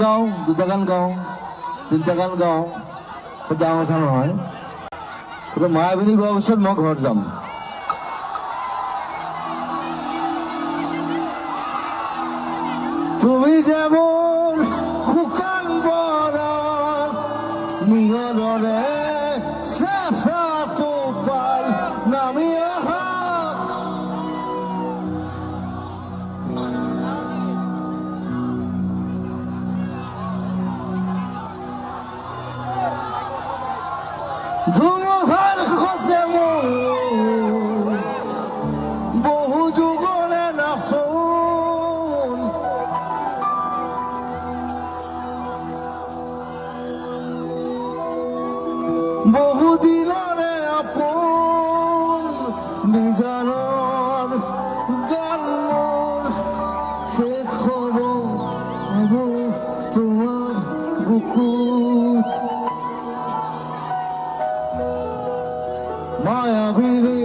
গাওঁ, দুটা গান গাওঁ, তিনিটা গান গাওঁ, ডাঙৰ কথা নহয়। কিন্তু মায়াবিনী গোৱাৰ পিছত মই ঘৰত যাম। তুমি যেমন শুকান বৰফ মিহলৰে চেঁচা টোপাল নামি অহা ধুমুহাৰ খোজে মোৰ বহু যুগৰে নাচোন বহুদিনৰে আপোন নিজানৰ গান মোৰ শেষ হ'ব তোমাৰ বুকুত মায়াবিনী